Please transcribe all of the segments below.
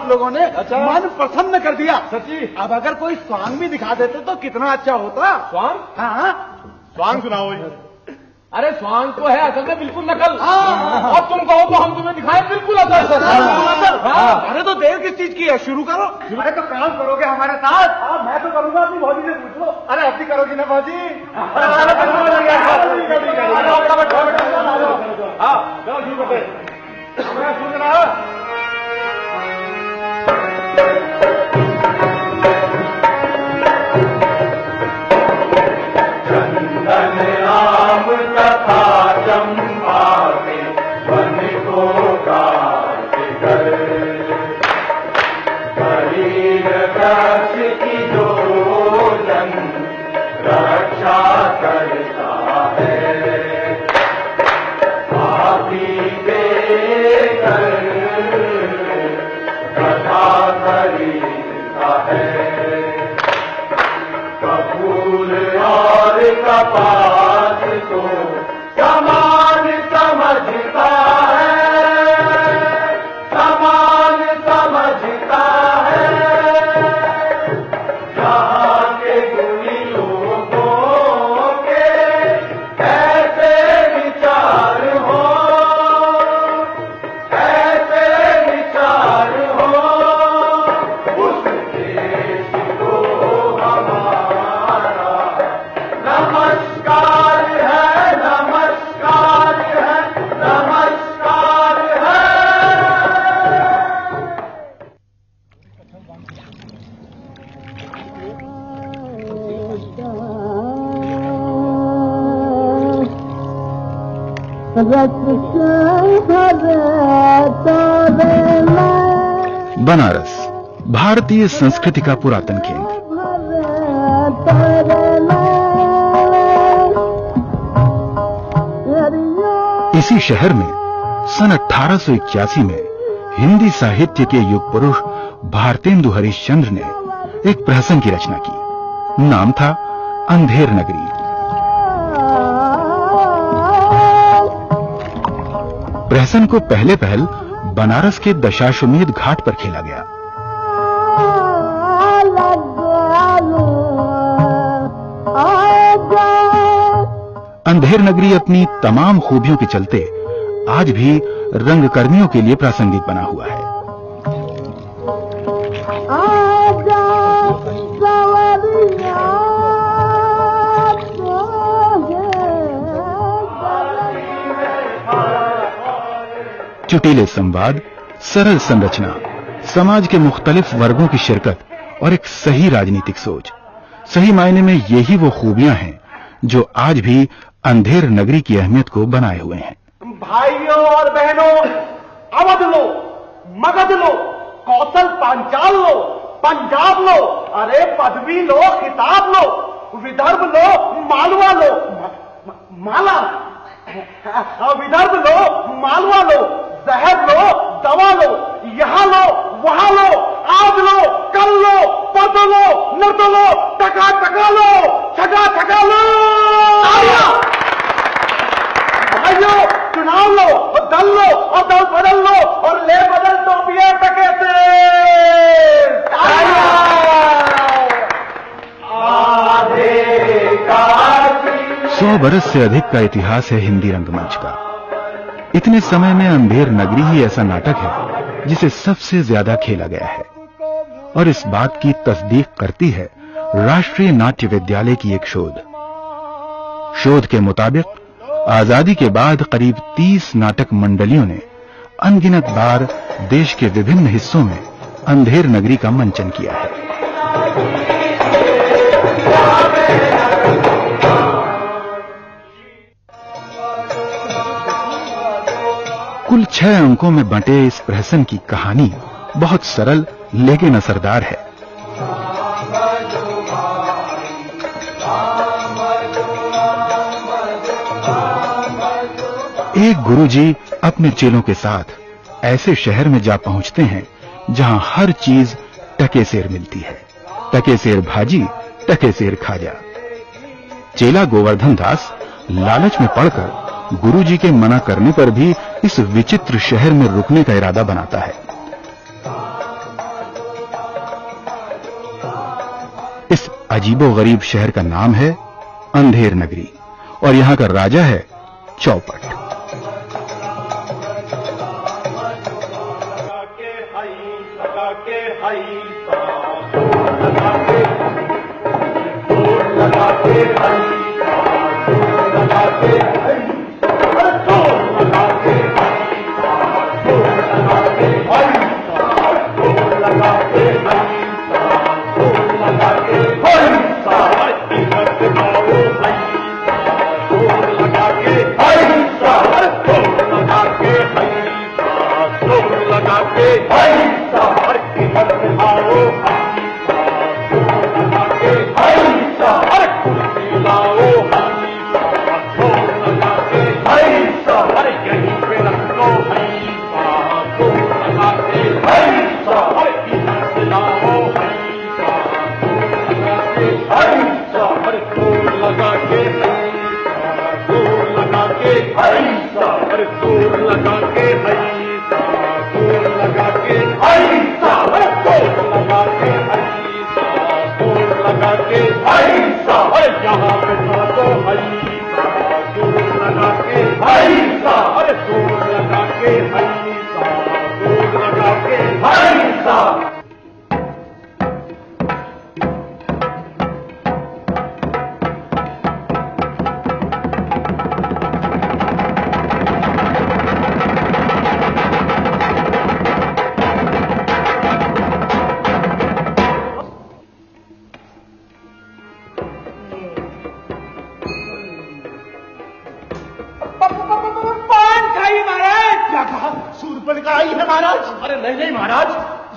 आप लोगों ने मन प्रसन्न कर दिया। सच्ची? अब अगर कोई स्वांग भी दिखा देते तो कितना अच्छा होता। स्वांग? हाँ, स्वांग सुनाओ। अरे स्वांग तो है असल में बिल्कुल नकल। हाँ। और तुम कहो तो हम तुम्हें दिखाए बिल्कुल असल। अरे तो देर किस चीज की है, शुरू करो। अरे तो काम करोगे हमारे साथ? हाँ मैं तो करूंगा, अपनी भौजी से पूछ लो। अरे अपनी करोगी ना भौजी? हाँ चलो शुरू करते। शुरू करा। बनारस भारतीय संस्कृति का पुरातन केंद्र। इसी शहर में सन 1881 में हिंदी साहित्य के युग पुरुष भारतेंदु हरिश्चंद्र ने एक प्रहसन की रचना की। नाम था अंधेर नगरी। प्रहसन को पहले पहल बनारस के दशाश्वमेध घाट पर खेला गया। अंधेर नगरी अपनी तमाम खूबियों के चलते आज भी रंगकर्मियों के लिए प्रासंगिक बना हुआ है। चुटीले संवाद, सरल संरचना, समाज के मुख्तलिफ वर्गों की शिरकत और एक सही राजनीतिक सोच, सही मायने में यही वो खूबियां हैं जो आज भी अंधेर नगरी की अहमियत को बनाए हुए हैं। भाइयों और बहनों, अवध लो, मगध लो, कौशल पांचाल लो, पंजाब लो, अरे पदवी लो, खिताब लो, विदर्भ लो, मालवा लो, माला, विदर्भ लो, मालवा लो, जहर लो, दवा लो, यहां लो, वहां लो, आज लो, कल लो, परसों लो, नर्त लो, टका टका लो, ठगा ठगा लो। भाइयों, चुनाव लो और दल लो और दल बदल लो और ले बदल टोपियां टके से। 100 बरस से अधिक का इतिहास है हिंदी रंगमंच का। इतने समय में अंधेर नगरी ही ऐसा नाटक है जिसे सबसे ज्यादा खेला गया है, और इस बात की तस्दीक करती है राष्ट्रीय नाट्य विद्यालय की एक शोध के मुताबिक आजादी के बाद करीब 30 नाटक मंडलियों ने अनगिनत बार देश के विभिन्न हिस्सों में अंधेर नगरी का मंचन किया है। कुल 6 अंकों में बंटे इस प्रहसन की कहानी बहुत सरल लेकिन असरदार है। एक गुरुजी अपने चेलों के साथ ऐसे शहर में जा पहुंचते हैं जहां हर चीज टके सेर मिलती है। टके सेर भाजी, टके सेर खाजा। चेला गोवर्धन दास लालच में पड़कर गुरुजी के मना करने पर भी इस विचित्र शहर में रुकने का इरादा बनाता है। अजीबोगरीब शहर का नाम है अंधेर नगरी और यहाँ का राजा है चौपट।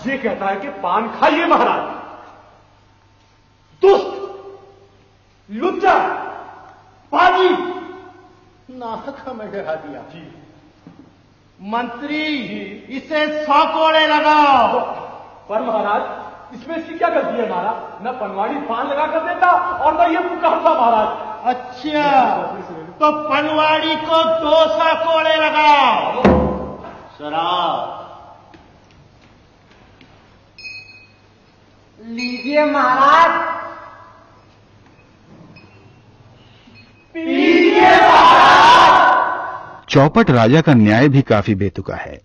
ये कहता है कि पान खाइए महाराज। दुष्ट, लुच्चा, पाजी, नाहक हमें गिरा दिया जी। मंत्री इसे 100 कोड़े लगाओ। पर महाराज इसमें इसकी क्या गलती है महाराज? न पनवाड़ी पान लगा कर देता और न ये कहता महाराज। अच्छा तो पनवाड़ी को 200 कोड़े लगाओ। शराब लीजिए महाराज। पीजिए महाराज। चौपट राजा का न्याय भी काफी बेतुका है।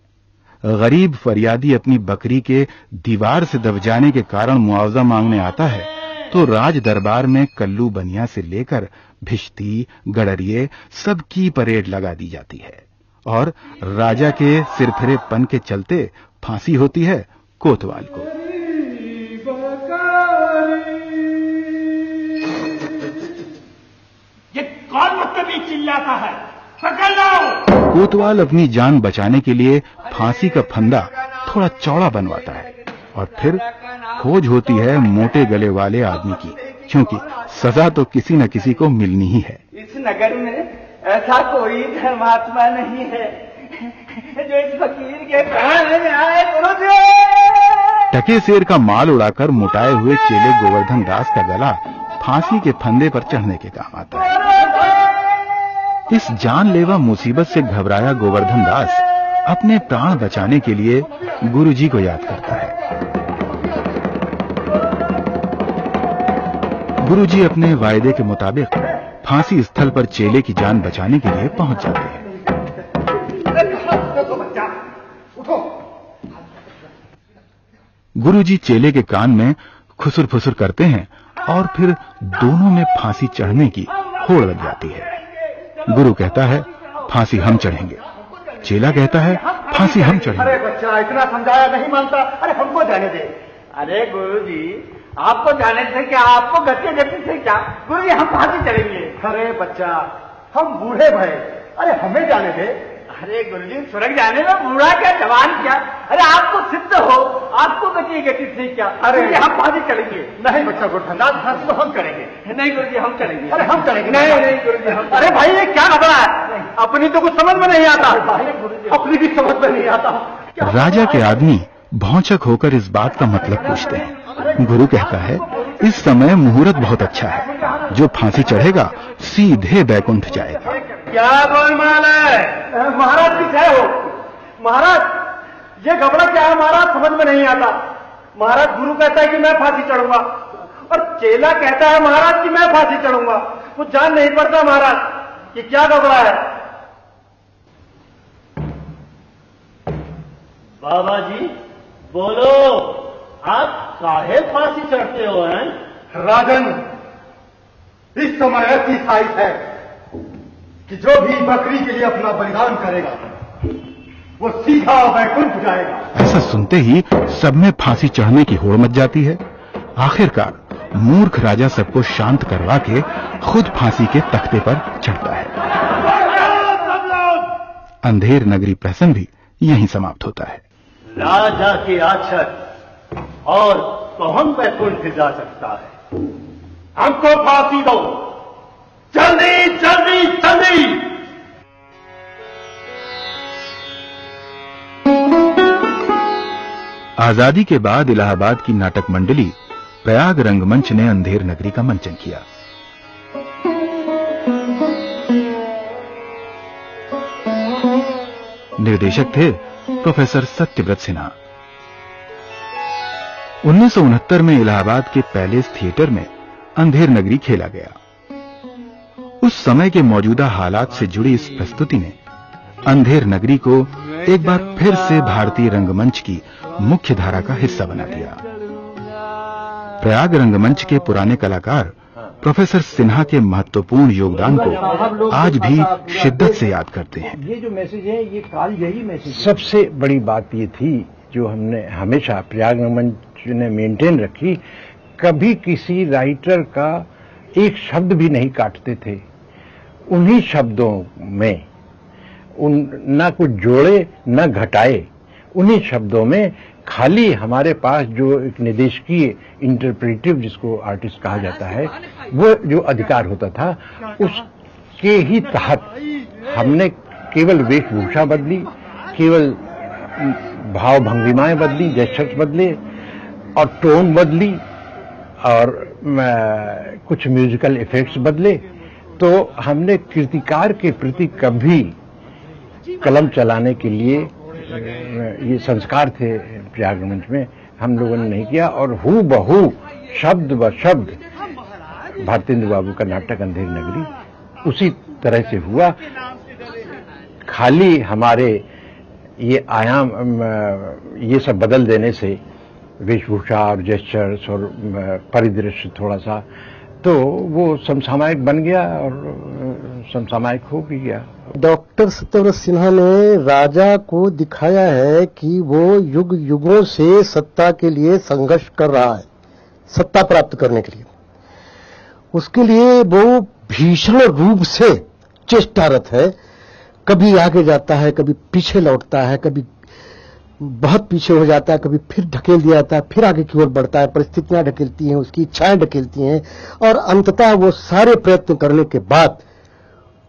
गरीब फरियादी अपनी बकरी के दीवार से दब जाने के कारण मुआवजा मांगने आता है तो राज दरबार में कल्लू बनिया से लेकर भिश्ती गडरिये सबकी परेड लगा दी जाती है और राजा के सिरफिरेपन के चलते फांसी होती है कोतवाल को। ये कौन बदतमीज चिल्लाता है? पकड़ लो। कोतवाल अपनी जान बचाने के लिए फांसी का फंदा थोड़ा चौड़ा बनवाता है और फिर खोज होती है मोटे गले वाले आदमी की, क्योंकि सजा तो किसी न किसी को मिलनी ही है। इस नगर में ऐसा कोई धर्मात्मा नहीं है जो इस फकीर के प्राण ले आए। टके शेर का माल उड़ाकर मुटाए हुए चेले गोवर्धन दास का गला फांसी के फंदे पर चढ़ने के काम आता है। इस जानलेवा मुसीबत से घबराया गोवर्धन दास अपने प्राण बचाने के लिए गुरुजी को याद करता है। गुरुजी अपने वायदे के मुताबिक फांसी स्थल पर चेले की जान बचाने के लिए पहुंच जाते हैं। गुरुजी चेले के कान में खुसुर फुसुर करते हैं और फिर दोनों में फांसी चढ़ने की होड़ लग जाती है। गुरु कहता है फांसी हम चढ़ेंगे, चेला कहता है फांसी हम चढ़ेंगे। अरे बच्चा इतना समझाया नहीं मानता। अरे हमको जाने दे। अरे गुरुजी आपको जाने से क्या, आपको गति से क्या? गुरुजी हम फांसी चढ़ेंगे। अरे बच्चा हम बूढ़े भय, अरे हमें जाने दे। अरे गुरुजी स्वर्ग जाने में बूढ़ा क्या जवान क्या? अरे आपको सिद्ध हो, आपको गति से क्या? अरे हम फांसी चढ़ेंगे। नहीं बच्चा गोवर्धनदास, फांसी तो हम करेंगे। नहीं गुरुजी हम चढ़ेंगे। अरे हम चढ़ेंगे। नहीं गुरुजी हम। अरे भाई ये क्या घबरा है? अपनी तो कुछ समझ में नहीं आता। अपनी भी समझ में नहीं आता। राजा के आदमी भौचक होकर इस बात का मतलब पूछते हैं। गुरु कहता है इस समय मुहूर्त बहुत अच्छा है, जो फांसी चढ़ेगा सीधे बैकुंठ जाएगा। क्या गोलमाल है? महाराज की जय हो। महाराज ये घबरा क्या है महाराज? समझ में नहीं आता। महाराज गुरु कहता है कि मैं फांसी चढ़ूंगा और चेला कहता है महाराज कि मैं फांसी चढ़ूंगा। वो जान नहीं पड़ता महाराज कि क्या गड़बड़ा है। बाबा जी बोलो, आप काहे फांसी चढ़ते हो हैं? राजन, इस समय ऐसी साइट है कि जो भी बकरी के लिए अपना बलिदान करेगा वो सीधा वैकुंठ जाएगा। ऐसा सुनते ही सब में फांसी चढ़ने की होड़ मच जाती है। आखिरकार मूर्ख राजा सबको शांत करवा के खुद फांसी के तख्ते पर चढ़ता है। अंधेर नगरी प्रसंग भी यहीं समाप्त होता है। राजा की आछत और कौन वैकुंठ जा सकता है? हमको फांसी दो, जल्दी जल्दी जल्दी। आजादी के बाद इलाहाबाद की नाटक मंडली प्रयाग रंगमंच ने अंधेर नगरी का मंचन किया। निर्देशक थे प्रोफेसर सत्यव्रत सिन्हा। 1969 में इलाहाबाद के पैलेस थिएटर में अंधेर नगरी खेला गया। उस समय के मौजूदा हालात से जुड़ी इस प्रस्तुति ने अंधेर नगरी को एक बार फिर से भारतीय रंगमंच की मुख्य धारा का हिस्सा बना दिया। प्रयाग रंगमंच के पुराने कलाकार प्रोफेसर सिन्हा के महत्वपूर्ण योगदान को आज भी शिद्दत से याद करते हैं। ये जो मैसेज है ये काल यही मैसेज है। सबसे बड़ी बात ये थी जो हमने हमेशा प्रयाग रंगमंच ने मेंटेन रखी, कभी किसी राइटर का एक शब्द भी नहीं काटते थे। उन्हीं शब्दों में ना कुछ जोड़े न घटाए, उन्हीं शब्दों में खाली हमारे पास जो एक निदेशकीय इंटरप्रेटिव जिसको आर्टिस्ट कहा जाता है वो जो अधिकार होता था उसके ही तहत हमने केवल वेशभूषा बदली, केवल भाव भंगिमाएं बदली, जेस्चर्स बदले और टोन बदली और कुछ म्यूजिकल इफेक्ट्स बदले, तो हमने कीर्तिकार के प्रति कभी कलम चलाने के लिए ये संस्कार थे प्रयाग रंगमंच में हम लोगों ने नहीं किया। और हूबहू शब्द ब शब्द भारतेंद्र बाबू का नाटक अंधेर नगरी उसी तरह से हुआ। खाली हमारे ये आयाम ये सब बदल देने से, वेशभूषा और जेस्चर्स और परिदृश्य थोड़ा सा, तो वो समसामयिक बन गया और समसामयिक हो भी गया। डॉक्टर सत्यव्रत सिन्हा ने राजा को दिखाया है कि वो युग युगों से सत्ता के लिए संघर्ष कर रहा है, सत्ता प्राप्त करने के लिए। उसके लिए वो भीषण रूप से चेष्टारत है, कभी आगे जाता है, कभी पीछे लौटता है, कभी बहुत पीछे हो जाता है, कभी फिर ढकेल दिया जाता है, फिर आगे की ओर बढ़ता है, परिस्थितियां ढकेलती हैं, उसकी इच्छाएं ढकेलती हैं और अंततः वो सारे प्रयत्न करने के बाद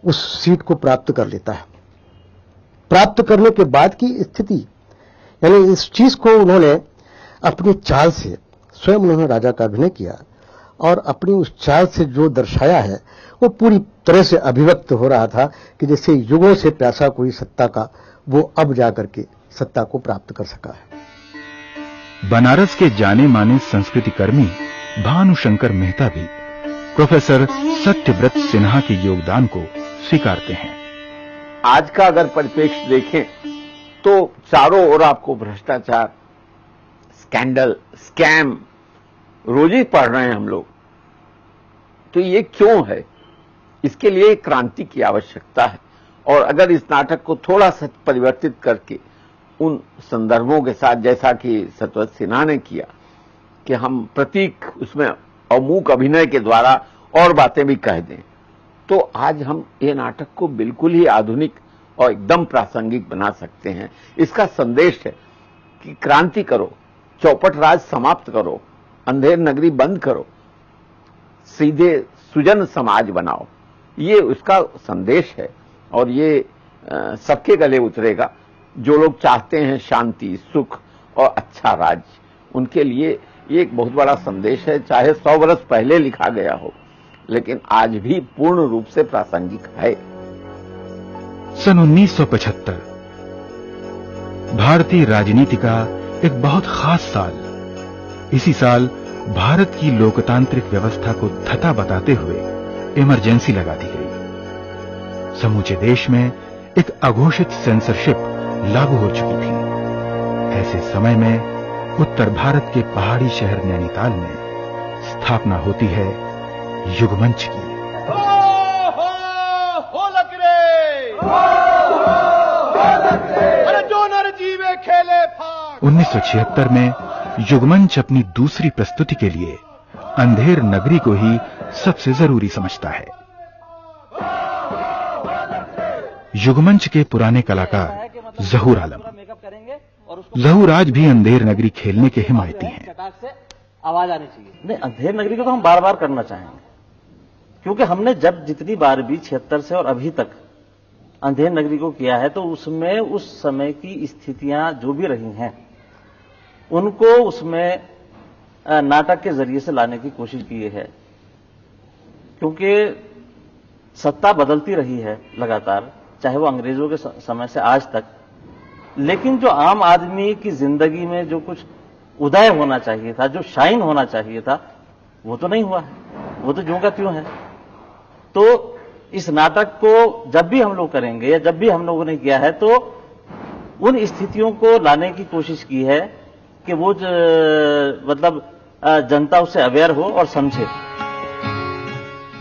उस सीट को प्राप्त कर लेता है। प्राप्त करने के बाद की स्थिति, यानी इस चीज को उन्होंने अपनी चाल से, स्वयं उन्होंने राजा का अभिनय किया और अपनी उस चाल से जो दर्शाया है वो पूरी तरह से अभिव्यक्त हो रहा था कि जैसे युगों से प्यासा कोई सत्ता का, वो अब जाकर के सत्ता को प्राप्त कर सका है। बनारस के जाने माने संस्कृति कर्मी भानुशंकर मेहता भी प्रोफेसर सत्यव्रत सिन्हा के योगदान को स्वीकारते हैं। आज का अगर परिप्रेक्ष्य देखें तो चारों ओर आपको भ्रष्टाचार, स्कैंडल, स्कैम रोज ही पढ़ रहे हैं हम लोग। तो ये क्यों है? इसके लिए क्रांति की आवश्यकता है। और अगर इस नाटक को थोड़ा सा परिवर्तित करके उन संदर्भों के साथ, जैसा कि सत्यव्रत सिन्हा ने किया कि हम प्रतीक उसमें अमूक अभिनय के द्वारा और बातें भी कह दें, तो आज हम ये नाटक को बिल्कुल ही आधुनिक और एकदम प्रासंगिक बना सकते हैं। इसका संदेश है कि क्रांति करो, चौपट राज समाप्त करो, अंधेर नगरी बंद करो, सीधे सुजन समाज बनाओ। ये उसका संदेश है और ये सबके गले उतरेगा। जो लोग चाहते हैं शांति, सुख और अच्छा राज्य, उनके लिए ये एक बहुत बड़ा संदेश है। चाहे 100 वर्ष पहले लिखा गया हो, लेकिन आज भी पूर्ण रूप से प्रासंगिक है। सन 1975 भारतीय राजनीति का एक बहुत खास साल। इसी साल भारत की लोकतांत्रिक व्यवस्था को धता बताते हुए इमरजेंसी लगा दी गई। समूचे देश में एक अघोषित सेंसरशिप लागू हो चुकी थी। ऐसे समय में उत्तर भारत के पहाड़ी शहर नैनीताल में स्थापना होती है युगमंच की। अरे जो नर जीवे खेले फाड़। 1976 में युगमंच अपनी दूसरी प्रस्तुति के लिए अंधेर नगरी को ही सबसे जरूरी समझता है। युगमंच के पुराने कलाकार जहूर आलम, जहूर आज भी अंधेर नगरी खेलने के हिमायती हैं। आवाज आनी चाहिए। नहीं, अंधेर नगरी को तो हम बार बार करना चाहेंगे, क्योंकि हमने जब जितनी बार भी 76 से और अभी तक अंधेर नगरी को किया है तो उसमें उस समय की स्थितियां जो भी रही हैं उनको उसमें नाटक के जरिए से लाने की कोशिश की है, क्योंकि सत्ता बदलती रही है लगातार, चाहे वो अंग्रेजों के समय से आज तक, लेकिन जो आम आदमी की जिंदगी में जो कुछ उदय होना चाहिए था, जो शाइन होना चाहिए था, वो तो नहीं हुआ है, वो तो ज्यों का त्यों है। तो इस नाटक को जब भी हम लोग करेंगे या जब भी हम लोगों ने किया है तो उन स्थितियों को लाने की कोशिश की है कि वो मतलब जनता उससे अवेयर हो और समझे।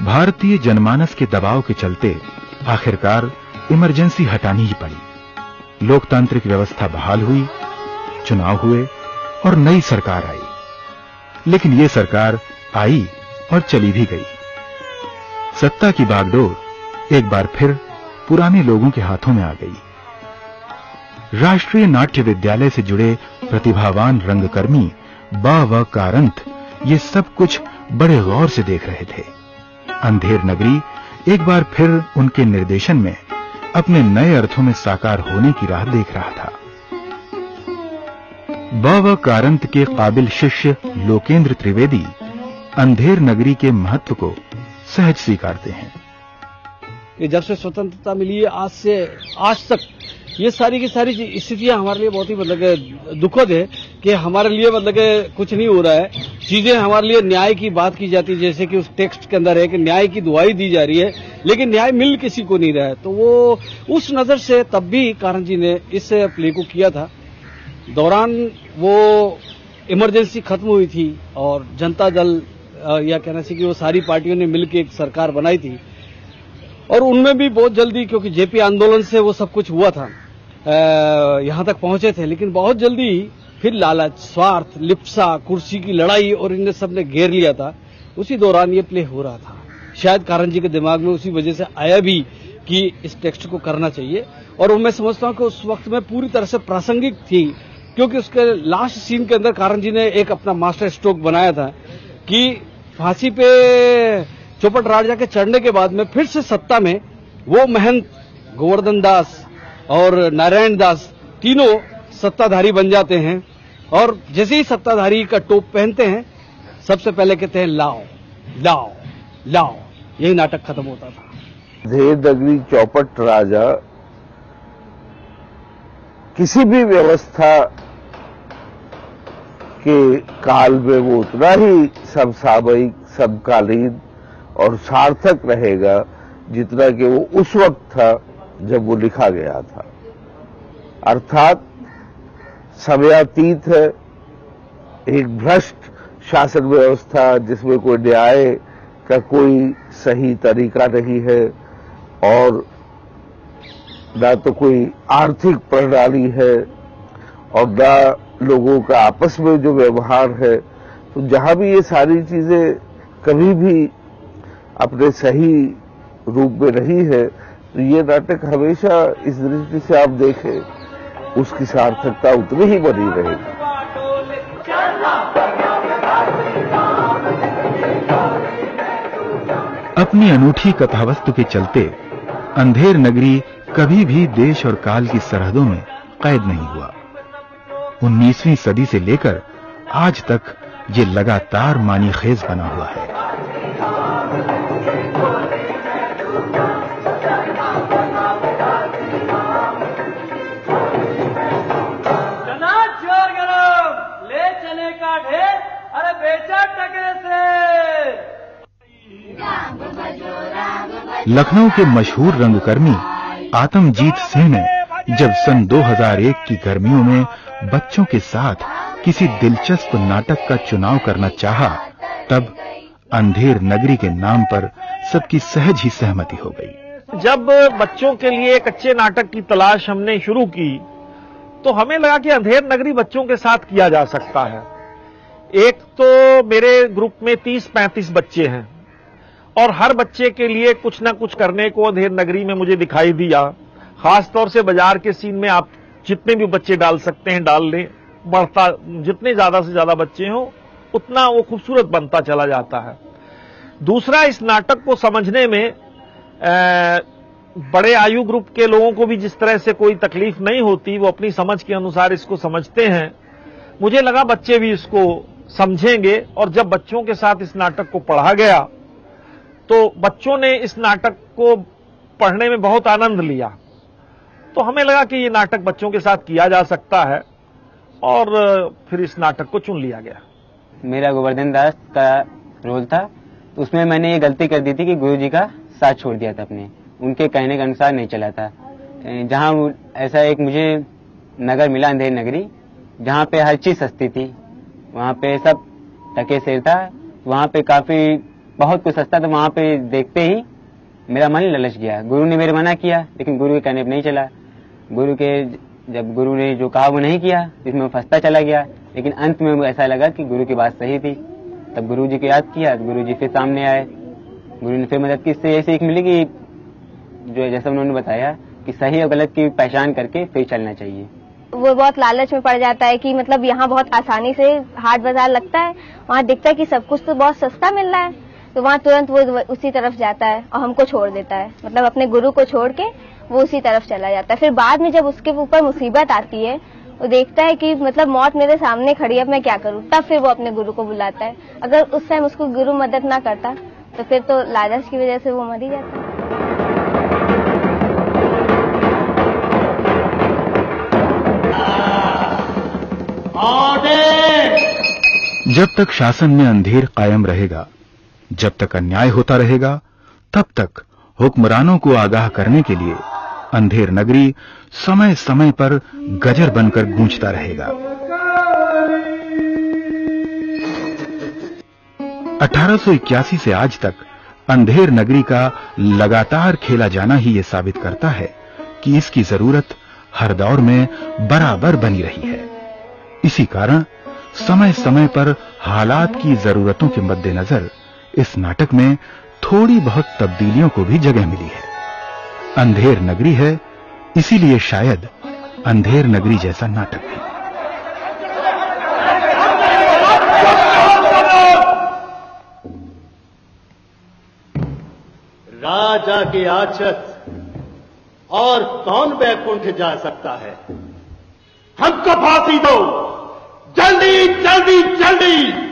भारतीय जनमानस के दबाव के चलते आखिरकार इमरजेंसी हटानी ही पड़ी। लोकतांत्रिक व्यवस्था बहाल हुई, चुनाव हुए और नई सरकार आई। लेकिन ये सरकार आई और चली भी गई। सत्ता की बागडोर एक बार फिर पुराने लोगों के हाथों में आ गई। राष्ट्रीय नाट्य विद्यालय से जुड़े प्रतिभावान रंगकर्मी व कारंत ये सब कुछ बड़े गौर से देख रहे थे। अंधेर नगरी एक बार फिर उनके निर्देशन में अपने नए अर्थों में साकार होने की राह देख रहा था। व कारंत के काबिल शिष्य लोकेंद्र त्रिवेदी अंधेर नगरी के महत्व को सहज स्वीकारते हैं। कि जब से स्वतंत्रता मिली है आज तक ये सारी की सारी स्थितियां हमारे लिए बहुत ही मतलब दुखद है कि हमारे लिए मतलब कुछ नहीं हो रहा है। चीजें हमारे लिए न्याय की बात की जाती है, जैसे कि उस टेक्स्ट के अंदर है कि न्याय की दुहाई दी जा रही है, लेकिन न्याय मिल किसी को नहीं रहा है। तो वो उस नजर से तब भी कारंत जी ने इस प्ले को किया था। दौरान वो इमरजेंसी खत्म हुई थी और जनता दल या कहना चाहिए कि वो सारी पार्टियों ने मिलकर एक सरकार बनाई थी और उनमें भी बहुत जल्दी, क्योंकि जेपी आंदोलन से वो सब कुछ हुआ था, यहां तक पहुंचे थे, लेकिन बहुत जल्दी फिर लालच, स्वार्थ, लिप्सा, कुर्सी की लड़ाई और इनने सबने घेर लिया था। उसी दौरान ये प्ले हो रहा था। शायद कारंत जी के दिमाग में उसी वजह से आया भी कि इस टेक्स्ट को करना चाहिए, और वो मैं समझता हूं कि उस वक्त में पूरी तरह से प्रासंगिक थी, क्योंकि उसके लास्ट सीन के अंदर कारंत जी ने एक अपना मास्टर स्ट्रोक बनाया था कि फांसी पे चौपट राजा के चढ़ने के बाद में फिर से सत्ता में वो महंत गोवर्धन दास और नारायण दास तीनों सत्ताधारी बन जाते हैं, और जैसे ही सत्ताधारी का टोप पहनते हैं सबसे पहले कहते हैं लाओ लाओ लाओ, यही नाटक खत्म होता था। अंधेर नगरी चौपट राजा किसी भी व्यवस्था के काल में वो उतना ही समसामयिक, समकालीन और सार्थक रहेगा जितना कि वो उस वक्त था जब वो लिखा गया था। अर्थात समयातीत है, एक भ्रष्ट शासन व्यवस्था जिसमें कोई न्याय का कोई सही तरीका नहीं है और ना तो कोई आर्थिक प्रणाली है और ना लोगों का आपस में जो व्यवहार है। तो जहां भी ये सारी चीजें कभी भी अपने सही रूप में रही है, तो ये नाटक हमेशा इस दृष्टि से आप देखें उसकी सार्थकता उतनी ही बनी रहेगी। अपनी अनूठी कथावस्तु के चलते अंधेर नगरी कभी भी देश और काल की सरहदों में कैद नहीं हुआ। 19वीं सदी से लेकर आज तक ये लगातार मानीखेज बना हुआ है। जोर गरम ले चने का ढेर, अरे बेचा लखनऊ के मशहूर रंगकर्मी आतमजीत सिंह ने जब सन 2001 की गर्मियों में बच्चों के साथ किसी दिलचस्प नाटक का चुनाव करना चाहा, तब अंधेर नगरी के नाम पर सबकी सहज ही सहमति हो गई। जब बच्चों के लिए एक अच्छे नाटक की तलाश हमने शुरू की तो हमें लगा कि अंधेर नगरी बच्चों के साथ किया जा सकता है। एक तो मेरे ग्रुप में 30-35 बच्चे हैं और हर बच्चे के लिए कुछ ना कुछ करने को अंधेर नगरी में मुझे दिखाई दिया। खासतौर से बाजार के सीन में आप जितने भी बच्चे डाल सकते हैं डाल लें, बढ़ता जितने ज्यादा से ज्यादा बच्चे हों उतना वो खूबसूरत बनता चला जाता है। दूसरा, इस नाटक को समझने में बड़े आयु ग्रुप के लोगों को भी जिस तरह से कोई तकलीफ नहीं होती, वो अपनी समझ के अनुसार इसको समझते हैं। मुझे लगा बच्चे भी इसको समझेंगे और जब बच्चों के साथ इस नाटक को पढ़ा गया तो बच्चों ने इस नाटक को पढ़ने में बहुत आनंद लिया। तो हमें लगा कि ये नाटक बच्चों के साथ किया जा सकता है और फिर इस नाटक को चुन लिया गया। मेरा गोवर्धन दास का रोल था, तो उसमें मैंने ये गलती कर दी थी कि गुरुजी का साथ छोड़ दिया था, अपने उनके कहने के अनुसार नहीं चला था। जहां ऐसा एक मुझे नगर मिला, अंधेर नगरी, जहां पे हर चीज सस्ती थी, वहां पे सब टके सेल था, वहां पे काफी बहुत कुछ सस्ता था। वहां पे देखते ही मेरा मन ललच गया। गुरु ने मेरे मना किया लेकिन गुरु के कहने पर नहीं चला। जब गुरु ने जो कहा वो नहीं किया, जिसमें मैं फंसता चला गया। लेकिन अंत में ऐसा लगा कि गुरु की बात सही थी। तब गुरु जी को याद किया, गुरु जी फिर सामने आए, गुरु ने फिर मदद की। इससे ये सीख मिली कि जो जैसा उन्होंने बताया कि सही और गलत की पहचान करके फिर चलना चाहिए। वो बहुत लालच में पड़ जाता है कि मतलब यहाँ बहुत आसानी से हाट बाजार लगता है, वहाँ दिखता है कि सब कुछ तो बहुत सस्ता मिल रहा है, तो वहाँ तुरंत वो उसी तरफ जाता है और हमको छोड़ देता है। मतलब अपने गुरु को छोड़ के वो उसी तरफ चला जाता है। फिर बाद में जब उसके ऊपर मुसीबत आती है, वो देखता है कि मतलब मौत मेरे सामने खड़ी है, अब मैं क्या करूं, तब फिर वो अपने गुरु को बुलाता है। अगर उस टाइम उसको गुरु मदद ना करता तो फिर तो लालच की वजह से वो मर ही जाता। जब तक शासन में अंधेर कायम रहेगा, जब तक अन्याय होता रहेगा, तब तक हुक्मरानों को आगाह करने के लिए अंधेर नगरी समय समय पर गजर बनकर गूंजता रहेगा। 1881 से आज तक अंधेर नगरी का लगातार खेला जाना ही ये साबित करता है कि इसकी जरूरत हर दौर में बराबर बनी रही है। इसी कारण समय समय पर हालात की जरूरतों के मद्देनजर इस नाटक में थोड़ी बहुत तब्दीलियों को भी जगह मिली है। अंधेर नगरी है, इसीलिए शायद अंधेर नगरी जैसा नाटक भी। राजा की आचत और कौन बैकुंठ जा सकता है? हमको फांसी दो, जल्दी जल्दी जल्दी।